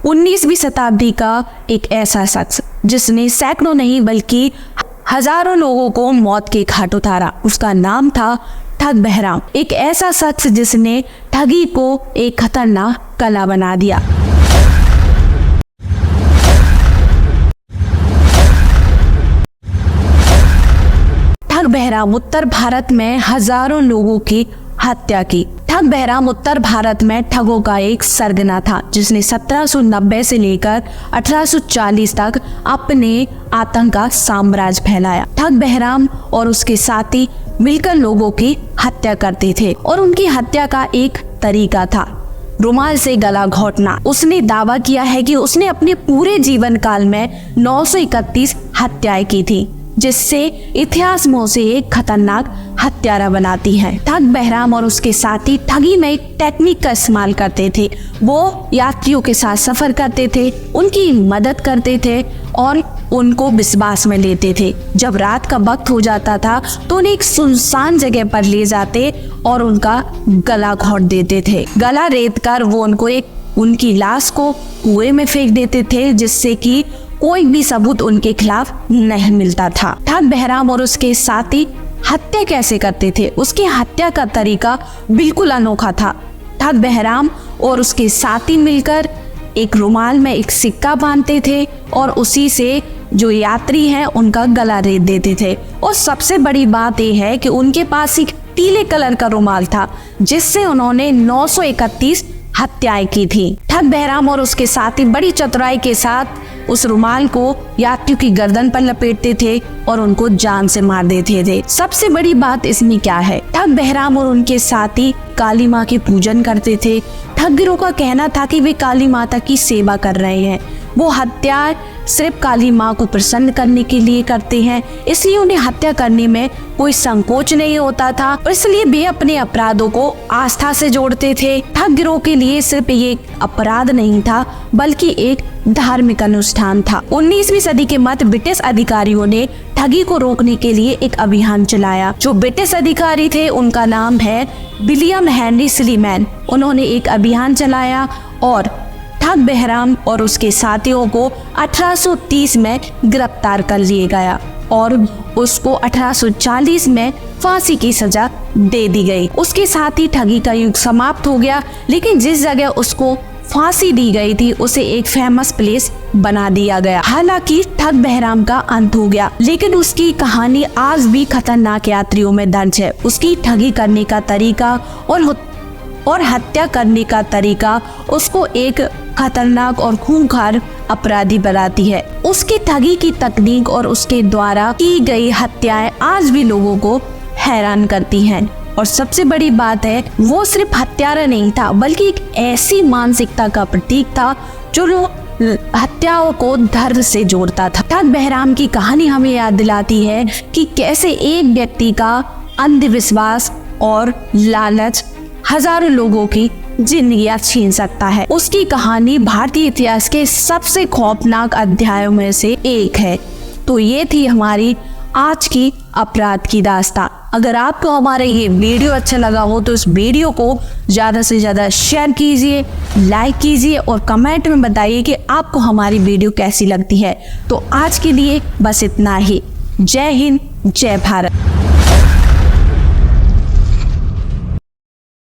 19वीं शताब्दी का एक ऐसा शख्स जिसने सैकड़ों नहीं बल्कि हजारों लोगों को मौत के घाट उतारा, उसका नाम था ठग बहराम। एक ऐसा शख्स जिसने ठगी को एक खतरनाक कला बना दिया। ठग बहराम उत्तर भारत में हजारों लोगों की हत्या की। ठग बहराम उत्तर भारत में ठगों का एक सरगना था जिसने 1790 से लेकर 1840 तक अपने आतंक का साम्राज्य फैलाया। ठग बहराम और उसके साथी मिलकर लोगों की हत्या करते थे और उनकी हत्या का एक तरीका था रुमाल से गला घोंटना। उसने दावा किया है कि उसने अपने पूरे जीवन काल में 931 हत्याएं की थी, जिससे इतिहास में उसे एक खतरनाक हत्यारा बनाती है। ठग बहराम और उसके साथी ठगी में एक टेक्निक का इस्तेमाल करते थे। वो यात्रियों के साथ सफर करते थे, उनकी मदद करते थे और उनको विश्वास में लेते थे। जब रात का वक्त हो जाता था तो उन्हें एक सुनसान जगह पर ले जाते और उनका गला घोंट देते थे। गला रेत कर वो उनकी लाश को कुएं में फेंक देते थे, जिससे कि कोई भी सबूत उनके खिलाफ नहीं मिलता था। ठग बहराम और उसके साथी हत्या कैसे करते थे? उसकी हत्या का तरीका बिल्कुल अनोखा था। ठग बहराम और उसके साथी मिलकर एक रुमाल में एक सिक्का बांधते थे और उसी से जो यात्री हैं उनका गला रेत देते थे। और सबसे बड़ी बात यह है कि उनके पास एक पीले कलर का रुमाल था जिससे उन्होंने 931 हत्याएं की थी। ठग बहराम और उसके साथी बड़ी चतुराई के साथ उस रुमाल को यात्रियों की गर्दन पर लपेटते थे और उनको जान से मार देते थे। सबसे बड़ी बात इसमें क्या है, ठग बहराम और उनके साथी काली माँ के पूजन करते थे। ठगिरों का कहना था कि वे काली माता की सेवा कर रहे हैं। वो हत्या सिर्फ काली माँ को प्रसन्न करने के लिए करते हैं, इसलिए उन्हें हत्या करने में कोई संकोच नहीं होता था और इसलिए वे अपने अपराधों को आस्था से जोड़ते थे। ठग गिरोह के लिए सिर्फ ये अपराध नहीं था बल्कि एक धार्मिक अनुष्ठान था। 19वीं सदी के मध्य ब्रिटिश अधिकारियों ने ठगी को रोकने के लिए एक अभियान चलाया। जो ब्रिटिश अधिकारी थे उनका नाम है विलियम हेनरी स्लीमैन। उन्होंने एक अभियान चलाया और ठग बहराम और उसके साथियों को 1830 में गिरफ्तार कर लिया गया और उसको 1840 में फांसी की सजा दे दी गई। उसके साथ ही ठगी का युग समाप्त हो गया, लेकिन जिस जगह उसको फांसी दी गई थी उसे एक फेमस प्लेस बना दिया गया। हालांकि ठग बहराम का अंत हो गया, लेकिन उसकी कहानी आज भी खतरनाक यात्रियों में दर्ज है। उसकी ठगी करने का तरीका और हत्या करने का तरीका उसको एक खतरनाक और खूंखार अपराधी बनाती है। उसकी ठगी की तकनीक और उसके द्वारा की गई हत्याएं आज भी लोगों को हैरान करती हैं। और सबसे बड़ी बात है, वो सिर्फ हत्यारा नहीं था बल्कि एक ऐसी मानसिकता का प्रतीक था जो हत्याओं को धर्म से जोड़ता था। ठग बहराम की कहानी हमें याद दिलाती है कि कैसे एक व्यक्ति का अंधविश्वास और लालच हजारों लोगों की जिंदगियां छीन सकता है। उसकी कहानी भारतीय इतिहास के सबसे खौफनाक अध्यायों में से एक है। तो ये थी हमारी आज की अपराध की दास्तां। अगर आपको हमारा ये वीडियो अच्छा लगा हो तो इस वीडियो को ज़्यादा से ज़्यादा शेयर कीजिए, लाइक कीजिए और कमेंट में बताइए कि आपको हमारी वीडियो कैसी लगती है। तो आज के लिए बस इतना ही। जय हिंद, जय भारत।